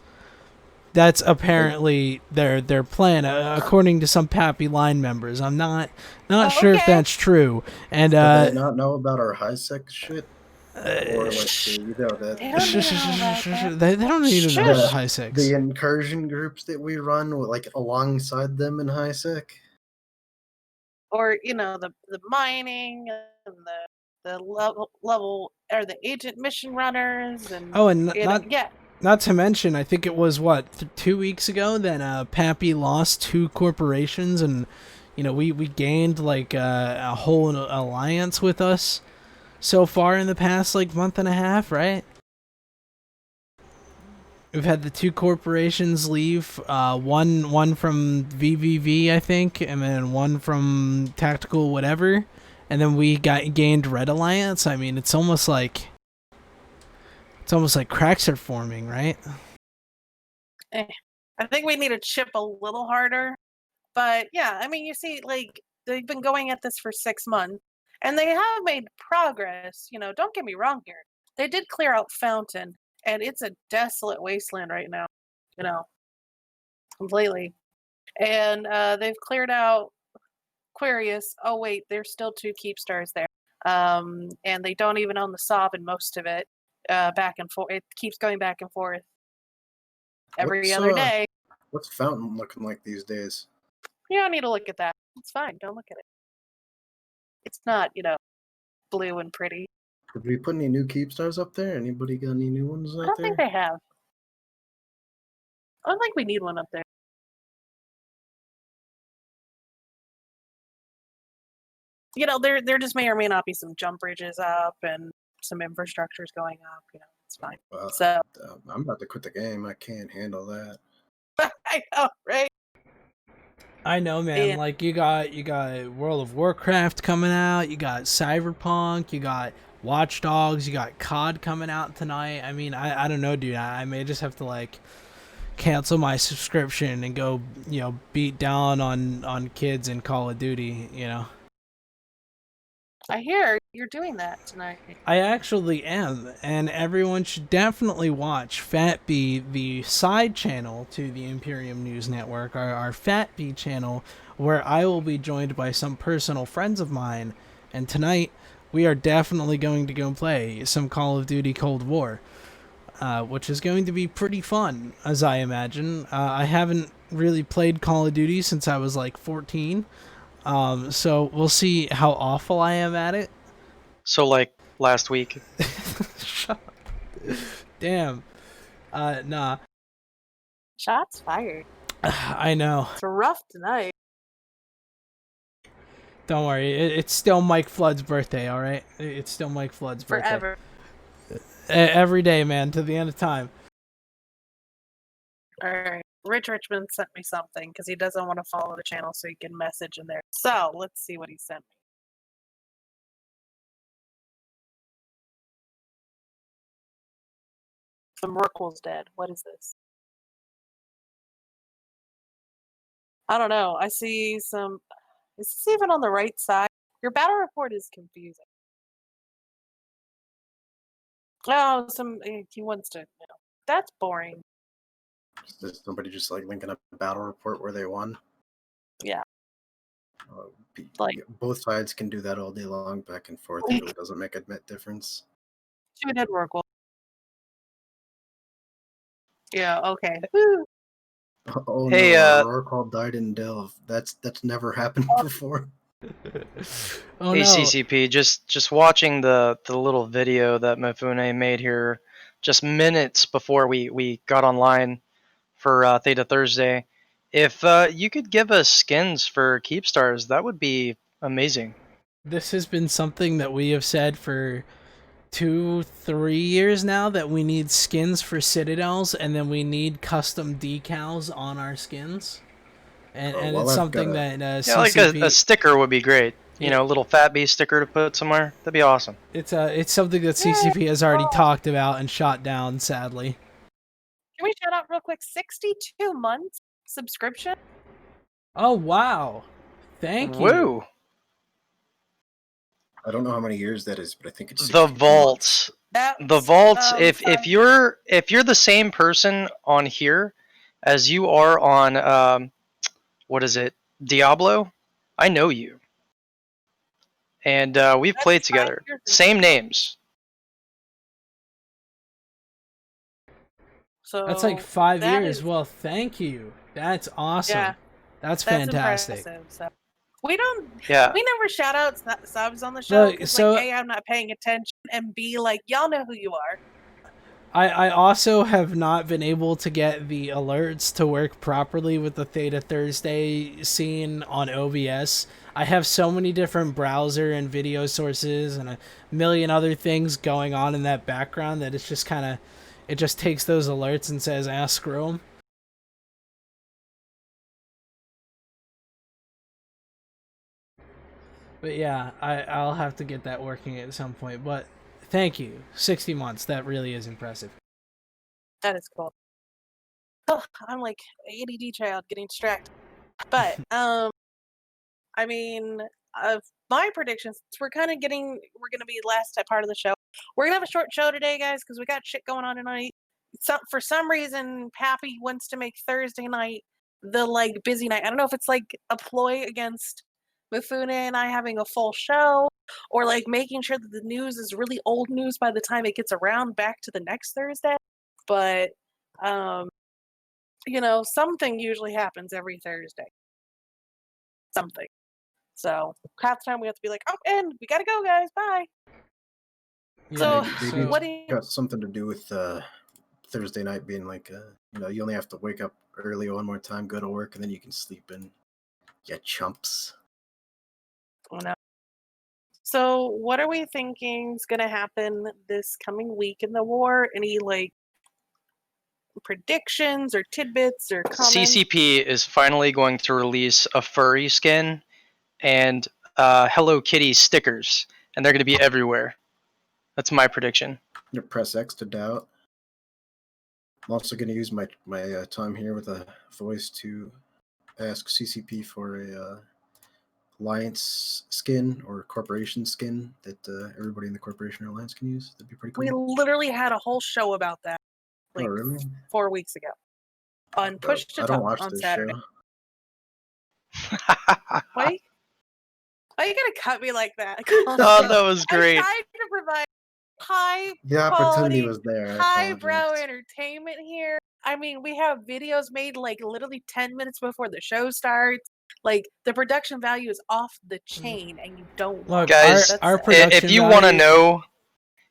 That's apparently their plan, according to some Pappy line members. I'm not sure if Okay. that's true. And Do they not know about our high sec shit? Or like They that don't need to know about that. they don't need to know Shush. about high six. the incursion groups that we run like alongside them in high sec. Or the mining and the level or the agent mission runners and Oh, and yeah. Not to mention, I think it was 2 weeks ago that Pappy lost 2 corporations, and we gained like a whole alliance with us so far in the past like month and a half, right? We've had the 2 corporations leave, one from VVV, I think, and then one from Tactical whatever, and then we gained Red Alliance. I mean, it's almost like cracks are forming, right? I think we need to chip a little harder. But yeah, I mean, you see, like, they've been going at this for 6 months, and they have made progress. Don't get me wrong here. They did clear out Fountain, and it's a desolate wasteland right now, completely. And they've cleared out Aquarius. Oh, wait, there's still 2 keep stars there. And they don't even own the Sob in most of it. Back and forth. It keeps going back and forth every other day. What's Fountain looking like these days? You don't need to look at that. It's fine. Don't look at it. It's not, blue and pretty. Did we put any new keep stars up there? Anybody got any new ones out I don't there? think they have. I don't think we need one up there. There just may or may not be some jump bridges up and some infrastructures going up. It's fine. So I'm about to quit the game. I can't handle that. I know, right? I know, man. Yeah. Like you got World of Warcraft coming out, you got Cyberpunk, you got Watch Dogs, you got COD coming out tonight. I mean, I don't know, dude. I may just have to like cancel my subscription and go, beat down on kids in Call of Duty, I hear you're doing that tonight. I actually am, and everyone should definitely watch Fat B, the side channel to the Imperium News Network, our Fat B channel, where I will be joined by some personal friends of mine, and tonight we are definitely going to go play some Call of Duty Cold War, which is going to be pretty fun, as I imagine. I haven't really played Call of Duty since I was like 14, so we'll see how awful I am at it. So like last week. Damn. Nah. Shots fired. I know. It's rough tonight. Don't worry. It's still Mike Flood's birthday, all right? It's still Mike Flood's birthday. Forever. Every day, man, to the end of time. All right. Rich Richmond sent me something because he doesn't want to follow the channel so he can message in there. So let's see what he sent me. The Merkel's dead. What is this? I don't know. I see some. Is this even on the right side? Your battle report is confusing. Oh, he wants to. That's boring. Is somebody just like linking up a battle report where they won? Yeah. Both sides can do that all day long, back and forth. It really doesn't make a difference. Two dead Merkel. Yeah. Okay. Oh Hey, no, Rorqual died in Delve. That's never happened before. Oh Hey no. CCP, just watching the little video that Mifune made here, just minutes before we got online for Theta Thursday. If you could give us skins for Keepstars, that would be amazing. This has been something that we have said for 2-3 years now, that we need skins for Citadels, and then we need custom decals on our skins. And Oh, and well, it's I've something got that Yeah, like CCP a sticker would be great. You Yeah. know, a little Fat Bee sticker to put somewhere. That'd be awesome. it's something that CCP has already talked about and shot down, sadly. Can we shout out real quick? 62 months subscription. Oh wow. Thank you. Woo! I don't know how many years that is, but I think it's The 60 vaults. That's, The vaults. If five- you're the same person on here as you are on what is it, Diablo, I know you, and we've That's played 5 together. years ago. Same names. So That's like 5 that years. is- Well, thank you. That's awesome. Yeah, That's that's fantastic. impressive. So we Yeah. never shout out subs on the show. Look, 'Cause, so- like, A, I'm not paying attention, and B, like, y'all know who you are. I also have not been able to get the alerts to work properly with the Theta Thursday scene on OBS. I have so many different browser and video sources and a million other things going on in that background that it's just kind of, it just takes those alerts and says, screw them. But yeah, I'll have to get that working at some point. But thank you. 60 months. That really is impressive. That is cool. Oh, I'm like ADD child getting distracted. But I mean, my predictions. We're gonna be last part of the show. We're gonna have a short show today, guys, because we got shit going on tonight. For some reason, Pappy wants to make Thursday night the like busy night. I don't know if it's like a ploy against Mifune and I having a full show, or like making sure that the news is really old news by the time it gets around back to the next Thursday. But you know, something usually happens every Thursday. Something. So half the time we have to be like, oh, and we gotta go, guys. Bye. Yeah, So, Maybe what it's do you? got something to do with Thursday night being like, you only have to wake up early one more time, go to work, and then you can sleep in. Yeah, chumps. No. So, what are we thinking is gonna happen this coming week in the war? Any like predictions or tidbits or comments? CCP is finally going to release a furry skin and Hello Kitty stickers, and they're going to be everywhere. That's my prediction. You press X to doubt. I'm also going to use my time here with a voice to ask CCP for a alliance skin or corporation skin that everybody in the corporation or alliance can use. That'd be pretty We cool. literally had a whole show about that, like Oh, really? 4 weeks ago, on But Push to I don't Talk watch on this Saturday. show. Why? Why you gotta cut me like that? Oh, that was great. I'm trying to provide high The opportunity quality, was there. I highbrow apologize. entertainment here. I mean, we have videos made like literally 10 minutes before the show starts. Like the production value is off the chain, and you don't Look, want Guys, that. our That's it. production if you want to value- know,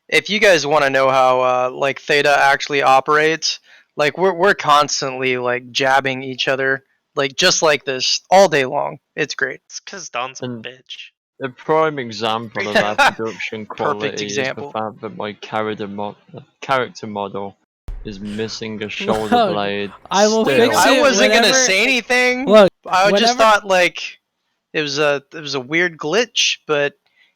if you guys want to know how like Theta actually operates, like we're constantly like jabbing each other, like just like this all day long. It's great. It's because Don's a And- bitch. The prime example of that production quality is the example. fact that my character model is missing a shoulder Look, blade. I will still. fix it I wasn't gonna whenever- say anything. Look, I just whenever- thought like it was a weird glitch, but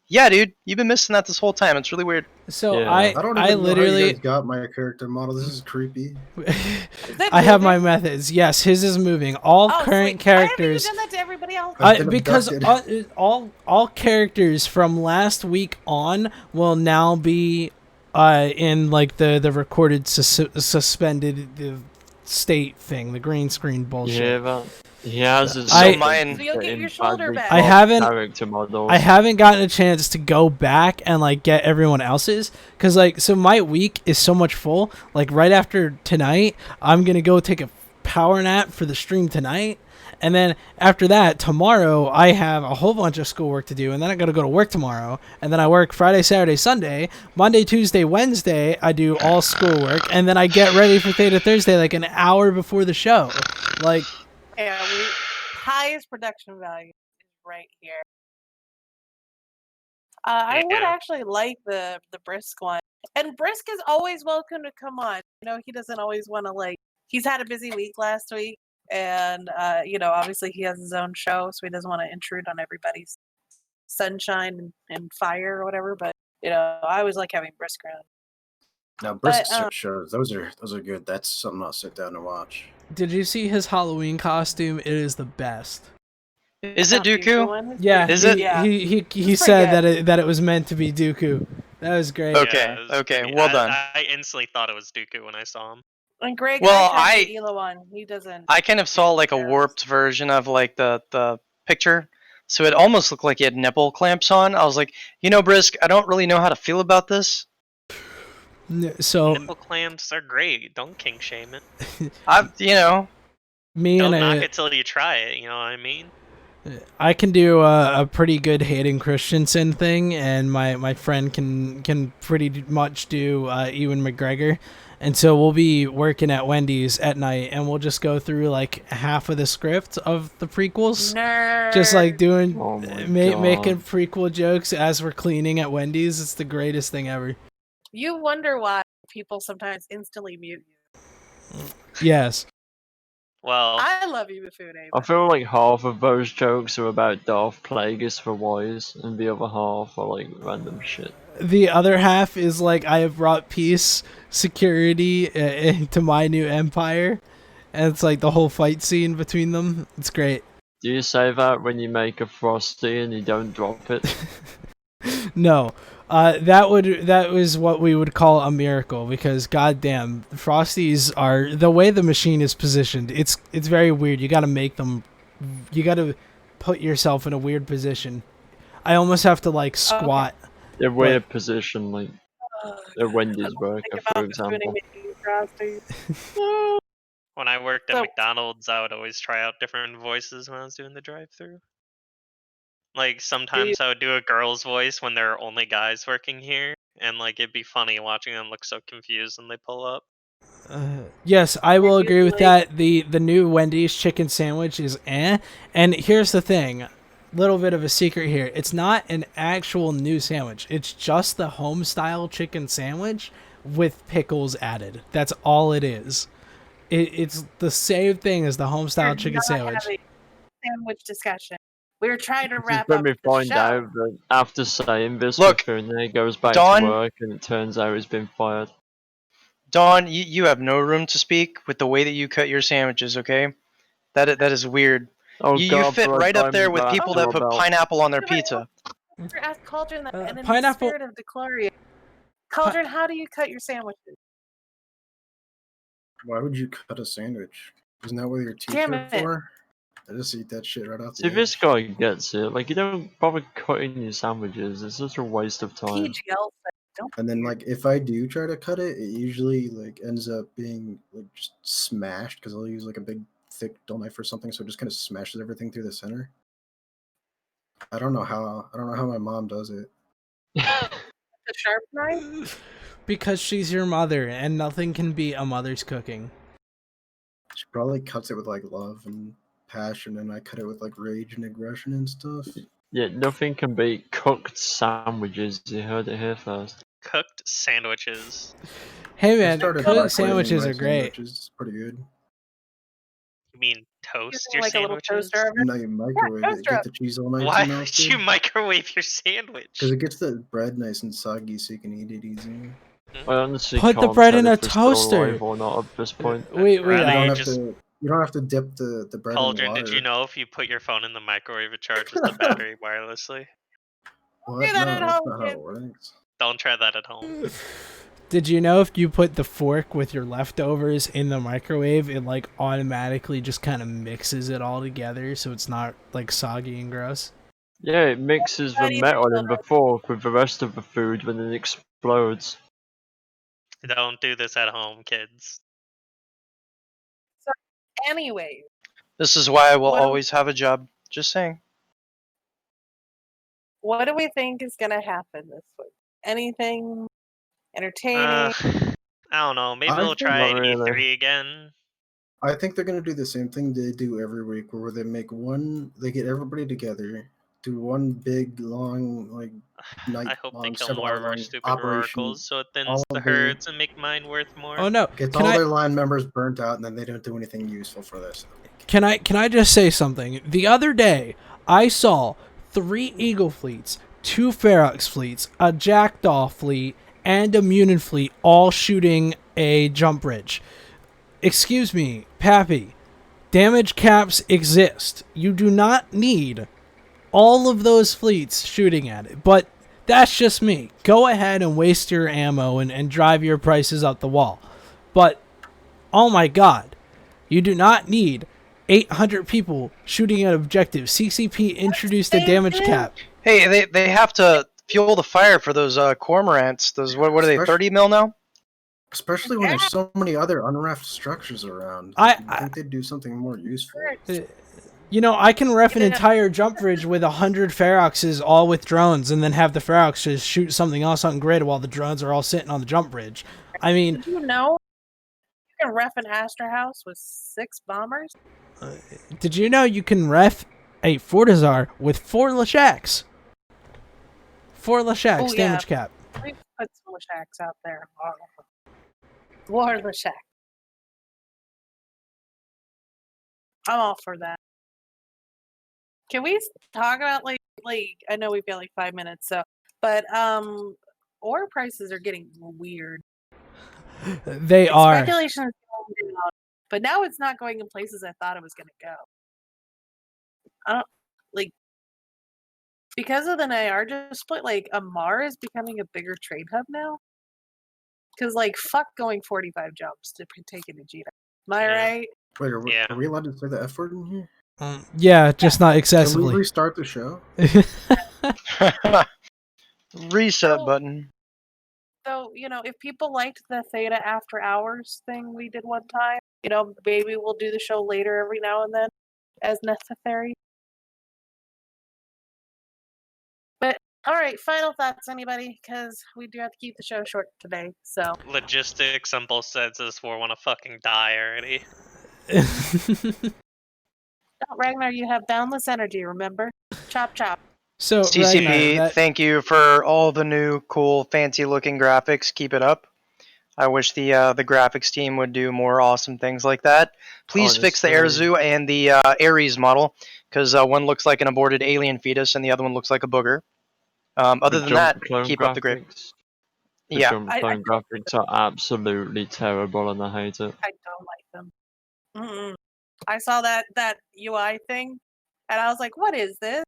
yeah, dude, you've been missing that this whole time. It's really weird. So Yeah. I don't even know how you literally guys got my character model. This is creepy. Is that I have my moving? methods. Yes, his is moving. All Oh, current sweet. characters. Why haven't you done that to everybody else? I've been Because abducted. all characters from last week on will now be in like the recorded suspended state thing, the green screen You bullshit. hear that? He has his I- So mine- So you'll get in your shoulder badly back. I cropped haven't- character models. I haven't gotten a chance to go back and like get everyone else's, because like, so my week is so much full. Like right after tonight, I'm gonna go take a power nap for the stream tonight, And then after that, tomorrow I have a whole bunch of schoolwork to do, and then I gotta go to work tomorrow, and then I work Friday, Saturday, Sunday, Monday, Tuesday, Wednesday. I do all schoolwork, and then I get ready for Theta Thursday like an hour before the show. Like, Yeah, highest production value is right here. I would actually like the Brisk one, and Brisk is always welcome to come on. He doesn't always want to He's had a busy week last week, and obviously he has his own show, so he doesn't want to intrude on everybody's sunshine and fire or whatever. But I always like having Brisk around. Now, Brisk shows, those are good. That's something I'll sit down and watch. did you see his Halloween costume? It is the best. Is it Dooku? Yeah, Is it? Yeah. He said that it was meant to be Dooku. That was great. Okay, Yeah, okay, well done. I instantly thought it was Dooku when I saw him. And Greg, Well, the Elo one. He doesn't. I kind of saw like a warped version of like the picture, so it almost looked like he had nipple clamps on. I was like, Brisk, I don't really know how to feel about this. So Nipple clamps are great. Don't kink shame it. me Don't and knock it till you try it. You know what I mean? I can do a pretty good Hayden Christensen thing, and my friend can pretty much do Ewan McGregor. And so we'll be working at Wendy's at night, and we'll just go through like half of the script of the prequels. Nerd. Just like doing, God. making prequel jokes as we're cleaning at Wendy's. It's the greatest thing ever. You wonder why people sometimes instantly mute you. Yes. Well, I love you, Mifune. I feel like half of those jokes are about Darth Plagueis for Wise, and the other half are like random shit. The other half is like, I have brought peace, security into my new empire. And it's like the whole fight scene between them. It's great. Do you say that when you make a Frosty and you don't drop it? No. That was what we would call a miracle, because goddamn, Frosties are, the way the machine is positioned, it's very weird. You gotta make them, you gotta put yourself in a weird position. I almost have to like squat. They're weird position, like a Wendy's worker, for example. when I worked at McDonald's, I would always try out different voices when I was doing the drive-thru. Like sometimes I would do a girl's voice when there are only guys working here, and like it'd be funny watching them look so confused when they pull up. Yes, I will agree with that. The new Wendy's chicken sandwich is and here's the thing, little bit of a secret here. It's not an actual new sandwich. It's just the home style chicken sandwich with pickles added. That's all it is. It's the same thing as the home style chicken sandwich. Sandwich discussion. We were trying to wrap When up we the find show. out that after saying this, Look, Mifune goes back Dawn- to work and it turns out he's been fired. Dawn, you have no room to speak with the way that you cut your sandwiches. Okay, that is weird. Oh, you God, fit but right up there I'm with back people to that put about- pineapple on their pizza. Ask Cauldron that, and in pineapple- the spirit of Declaria, Cauldron, how do you cut your sandwiches? Why would you cut a sandwich? Isn't that what your teeth Damn are it. for? I just eat that shit right off See, the this edge. guy gets it. Like, you don't bother cutting your sandwiches. It's such a waste of time. TGL said, don't. And then, like, if I do try to cut it, it usually like ends up being like just smashed because I'll use like a big thick dull knife or something, so it just kind of smashes everything through the center. I don't know how my mom does it. The sharp knife? Because she's your mother, and nothing can beat a mother's cooking. She probably cuts it with like love and passion, and I cut it with like rage and aggression and stuff. Yeah, nothing can beat cooked sandwiches. You heard it here first. Cooked sandwiches. Hey I man, started cooked microwaving sandwiches my are great. sandwiches. It's pretty good. You mean toast your Like a little sandwiches? toaster oven? No, you microwave it, toaster get oven. the cheese all nice Why and would you melted. microwave your sandwich? Because it gets the bread nice and soggy, so you can eat it easy. I honestly Put the can't bread tell in a if it's still toaster. alive or not at this point. Wait, Really? You don't have just- to. You don't have to dip the bread in Cauldron, water. did you know if you put your phone in the microwave, it charges the battery wirelessly? What? Do that No, at that's home, not how kid. it works. Don't try that at home. Did you know if you put the fork with your leftovers in the microwave, it like automatically just kind of mixes it all together, so it's not like soggy and gross? Yeah, it mixes the metal in the fork with the rest of the food when it explodes. Don't do this at home, kids. Anyway, This is why I will What- always have a job. Just saying. What do we think is going to happen this week? Anything entertaining? I don't know. Maybe I we'll think- try Not really. E3 again. I think they're gonna do the same thing they do every week, where they get everybody together, do one big long night I hope they long, kill several more hour of our long stupid operation. oracles so it thins all the of the- herds and make mine worth more. Oh no! Gets Can all I their line members burnt out, and then they don't do anything useful for this. can I just say something? The other day, I saw 3 Eagle fleets, 2 Ferox fleets, a Jackdaw fleet, and a Munin fleet all shooting a jump bridge. Excuse me, Pappy. Damage caps exist. You do not need all of those fleets shooting at it. But that's just me. Go ahead and waste your ammo and drive your prices up the wall. But, oh my god, you do not need 800 people shooting at objectives. CCP introduced a damage cap. Hey, they have to fuel the fire for those cormorants. Those what are they? 30 mil now? Especially when there's so many other unrefed structures around. I think they'd do something more useful. You know, I can ref an entire jump bridge with 100 Feroxes all with drones and then have the Feroxes shoot something else on grid while the drones are all sitting on the jump bridge. I mean... Did you know you can ref an Astra House with 6 bombers? Did you know you can ref a Fortizar with 4 Lashaks? 4 Lashaks, damage cap. We've put some Lashaks out there. War Lashak. I'm all for that. Can we talk about like I know we've got like 5 minutes, but ore prices are getting weird. They are. Speculation is going down, but now it's not going in places I thought it was going to go. I don't because of the Nyarja split. Like Amar is becoming a bigger trade hub now. Because fuck going 45 jumps to take it to Vegeta. Am I right? Wait, are we allowed to say the F word in here? Yeah, just not Can excessively. we restart the show? Reset button. So, if people liked the Theta After Hours thing we did one time, maybe we'll do the show later every now and then as necessary. But, alright, final thoughts, anybody? Because we do have to keep the show short today, so. Logistics on both sides of this war want to fucking die already. Ragnar, you have boundless energy, remember? Chop, chop. So, CCP, Ragnar, thank you for all the new, cool, fancy-looking graphics. Keep it up. I wish the graphics team would do more awesome things like that. Please fix the Erzu and the Ares model, because one looks like an aborted alien fetus and the other one looks like a booger. Other than that, keep up the great. The jump clone graphics are absolutely terrible and I hate it. I don't like them. I saw that UI thing, and I was like, what is this?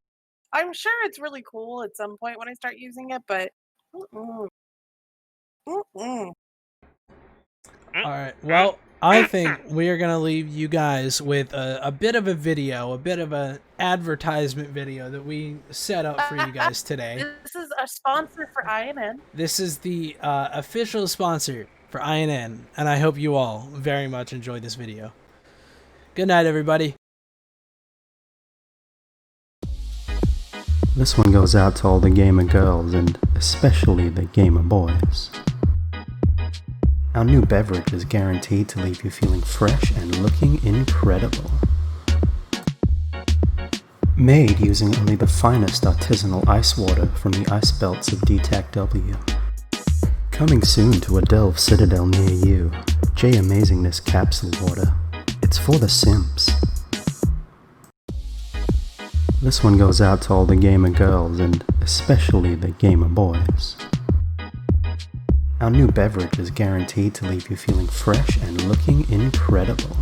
I'm sure it's really cool at some point when I start using it, but Alright, well, I think we are going to leave you guys with a bit of a video, a bit of an advertisement video that we set up for you guys today. This is a sponsor for INN. This is the official sponsor for INN, and I hope you all very much enjoyed this video. Good night, everybody. This one goes out to all the gamer girls and especially the gamer boys. Our new beverage is guaranteed to leave you feeling fresh and looking incredible. Made using only the finest artisanal ice water from the ice belts of DTAC-W. Coming soon to a Delve Citadel near you, J Amazingness Capsule Water. It's for the simps. This one goes out to all the gamer girls and especially the gamer boys. Our new beverage is guaranteed to leave you feeling fresh and looking incredible.